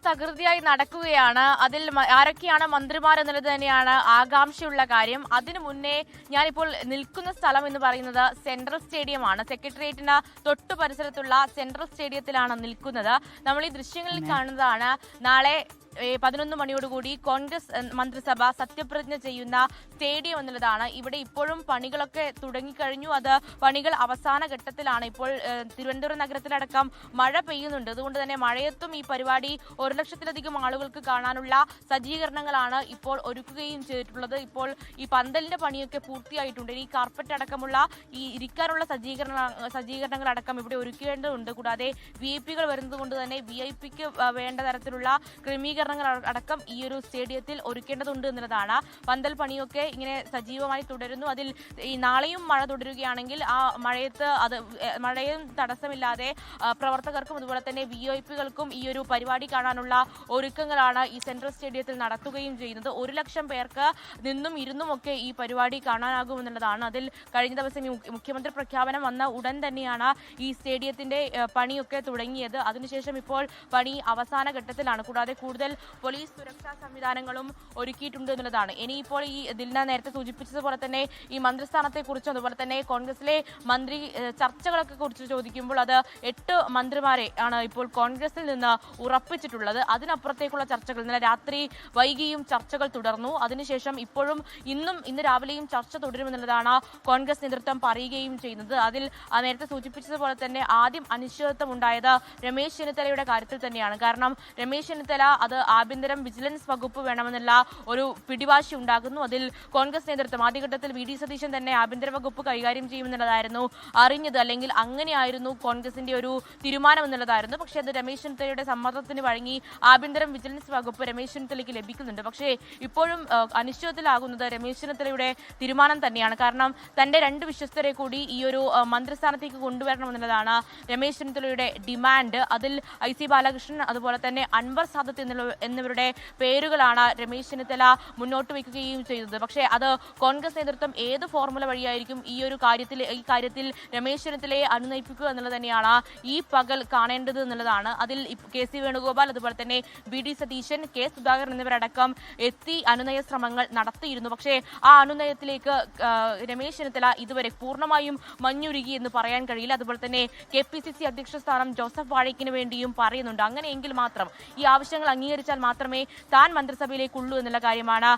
തകൃതിയായി നടക്കുകയാണ്. അതിൽ ആരൊക്കെയാണ് മന്ത്രിമാർ എന്നുള്ളത് തന്നെയാണ് ആകാംക്ഷയുള്ള കാര്യം. അതിനു മുന്നേ ഞാനിപ്പോൾ നിൽക്കുന്ന സ്ഥലം എന്ന് പറയുന്നത് സെൻട്രൽ സ്റ്റേഡിയമാണ്. സെക്രട്ടേറിയറ്റിന് തൊട്ടു പരിസരത്തുള്ള സെൻട്രൽ സ്റ്റേഡിയത്തിലാണ് നിൽക്കുന്നത്. നമ്മൾ ഈ ദൃശ്യങ്ങളിൽ കാണുന്നതാണ് നാളെ 11 മണിയോടുകൂടി കോൺഗ്രസ് മന്ത്രിസഭ സത്യപ്രതിജ്ഞ ചെയ്യുന്ന സ്റ്റേഡിയം എന്നുള്ളതാണ്. ഇവിടെ ഇപ്പോഴും പണികളൊക്കെ തുടങ്ങിക്കഴിഞ്ഞു. അത് പണികൾ അവസാന ഘട്ടത്തിലാണ്. ഇപ്പോൾ തിരുവനന്തപുരം നഗരത്തിലടക്കം മഴ പെയ്യുന്നുണ്ട്. അതുകൊണ്ട് തന്നെ മഴയത്തും ഈ പരിപാടി 1 ലക്ഷത്തിലധികം ആളുകൾക്ക് കാണാനുള്ള സജ്ജീകരണങ്ങളാണ് ഇപ്പോൾ ഒരുക്കുകയും ചെയ്തിട്ടുള്ളത്. ഇപ്പോൾ ഈ പന്തലിന്റെ പണിയൊക്കെ പൂർത്തിയായിട്ടുണ്ട്. ഈ കാർപ്പറ്റ് അടക്കമുള്ള ഈ ഇരിക്കാനുള്ള സജ്ജീകരണങ്ങളടക്കം ഇവിടെ ഒരുക്കേണ്ടതുണ്ട്. കൂടാതെ VIP കൾ വരുന്നത് കൊണ്ട് തന്നെ VIP ക്ക് വേണ്ട തരത്തിലുള്ള ക്രമീകരണങ്ങൾ അടക്കം ഈ ഒരു സ്റ്റേഡിയത്തിൽ ഒരുക്കേണ്ടതുണ്ട് എന്നുള്ളതാണ്. പന്തൽ പണിയൊക്കെ ഇങ്ങനെ സജീവമായി തുടരുന്നു. അതിൽ ഈ നാളെയും മഴ തുടരുകയാണെങ്കിൽ ആ മഴയും തടസ്സമില്ലാതെ പ്രവർത്തകർക്കും അതുപോലെ തന്നെ VIP കൾക്കും ഈ ഒരു പരിപാടി കാണാനുള്ള ഒരുക്കങ്ങളാണ് ഈ സെൻട്രൽ സ്റ്റേഡിയത്തിൽ നടത്തുകയും ചെയ്യുന്നത്. 1 ലക്ഷം പേർക്ക് നിന്നും ഇരുന്നുമൊക്കെ ഈ പരിപാടി കാണാനാകുമെന്നുള്ളതാണ്. അതിൽ കഴിഞ്ഞ ദിവസം മുഖ്യമന്ത്രി പ്രഖ്യാപനം വന്ന ഉടൻ തന്നെയാണ് ഈ സ്റ്റേഡിയത്തിന്റെ പണിയൊക്കെ തുടങ്ങിയത്. അതിനുശേഷം ഇപ്പോൾ പണി അവസാന ഘട്ടത്തിലാണ്. കൂടാതെ കൂടുതൽ പോലീസ് സുരക്ഷാ സംവിധാനങ്ങളും ഒരുക്കിയിട്ടുണ്ട് എന്നുള്ളതാണ്. ഇനിയിപ്പോൾ ഈ ദിൽന നേരത്തെ സൂചിപ്പിച്ചതുപോലെ തന്നെ ഈ മന്ത്രിസ്ഥാനത്തെ കുറിച്ചും അതുപോലെ തന്നെ കോൺഗ്രസിലെ മന്ത്രി ചർച്ചകളൊക്കെ കുറിച്ച് ചോദിക്കുമ്പോൾ അത് 8 മന്ത്രിമാരെ ആണ് ഇപ്പോൾ കോൺഗ്രസിൽ നിന്ന് ഉറപ്പിച്ചിട്ടുള്ളത്. അതിനപ്പുറത്തേക്കുള്ള ചർച്ചകൾ ഇന്നലെ രാത്രി വൈകിയും ചർച്ചകൾ തുടർന്നു. അതിനുശേഷം ഇന്ന് രാവിലെയും ചർച്ച തുടരുമെന്നുള്ളതാണ് കോൺഗ്രസ് നേതൃത്വം പറയുകയും ചെയ്യുന്നത്. അതിൽ നേരത്തെ സൂചിപ്പിച്ചതുപോലെ തന്നെ ആദ്യം അനിശ്ചിതത്വം ഉണ്ടായത് രമേശ് ചെന്നിത്തലയുടെ കാര്യത്തിൽ തന്നെയാണ്. കാരണം രമേശ് ചെന്നിത്തല അത് ആഭ്യന്തരം വിജിലൻസ് വകുപ്പ് വേണമെന്നുള്ള ഒരു പിടിവാശി ഉണ്ടാകുന്നു. അതിൽ കോൺഗ്രസ് നേതൃത്വം ആദ്യഘട്ടത്തിൽ VD സതീശൻ തന്നെ ആഭ്യന്തര വകുപ്പ് കൈകാര്യം ചെയ്യുമെന്നുള്ളതായിരുന്നു അറിഞ്ഞത്. അല്ലെങ്കിൽ അങ്ങനെയായിരുന്നു കോൺഗ്രസിന്റെ ഒരു തീരുമാനം എന്നുള്ളതായിരുന്നു. പക്ഷേ അത് രമേശ് ചെന്നിത്തലയുടെ സമ്മർദ്ദത്തിന് വഴങ്ങി ആഭ്യന്തരം വിജിലൻസ് വകുപ്പ് രമേശ് ചെന്നിത്തലയ്ക്ക് ലഭിക്കുന്നുണ്ട്. പക്ഷേ ഇപ്പോഴും അനിശ്ചിതത്തിലാകുന്നത് രമേശ് ചെന്നിത്തലയുടെ തീരുമാനം തന്നെയാണ്. കാരണം തന്റെ 2 വിശ്വസ്തരെ കൂടി ഈ ഒരു മന്ത്രിസ്ഥാനത്തേക്ക് കൊണ്ടുവരണമെന്നുള്ളതാണ് രമേശ് ചെന്നിത്തലയുടെ ഡിമാൻഡ്. അതിൽ IC ബാലകൃഷ്ണൻ അതുപോലെ തന്നെ അൻവർ സാദത്ത് എന്നിവരുടെ പേരുകളാണ് രമേശ് ചെന്നിത്തല മുന്നോട്ട് വയ്ക്കുകയും ചെയ്തത്. പക്ഷേ അത് കോൺഗ്രസ് നേതൃത്വം ഏത് ഫോർമുല വഴിയായിരിക്കും ഈ കാര്യത്തിൽ രമേശ് ചെന്നിത്തലയെ അനുനയിപ്പിക്കുക എന്നുള്ളത് തന്നെയാണ് ഈ പകൽ കാണേണ്ടത് എന്നുള്ളതാണ്. അതിൽ KC വേണുഗോപാൽ അതുപോലെ തന്നെ VD സതീശൻ, K സുധാകരൻ എന്നിവരടക്കം എത്തി അനുനയ ശ്രമങ്ങൾ നടത്തിയിരുന്നു. പക്ഷേ ആ അനുനയത്തിലേക്ക് രമേശ് ചെന്നിത്തല ഇതുവരെ പൂർണ്ണമായും മഞ്ഞുരുകി എന്ന് പറയാൻ കഴിയില്ല. അതുപോലെ തന്നെ KPCC അധ്യക്ഷ സ്ഥാനം ജോസഫ് വാഴയ്ക്കിന് വേണ്ടിയും പറയുന്നുണ്ട്. അങ്ങനെയെങ്കിൽ മാത്രം ഈ ആവശ്യങ്ങൾ അംഗീകരിച്ചാൽ മാത്രമേ താൻ മന്ത്രിസഭയിലേക്കുള്ളൂ എന്നുള്ള കാര്യമാണ്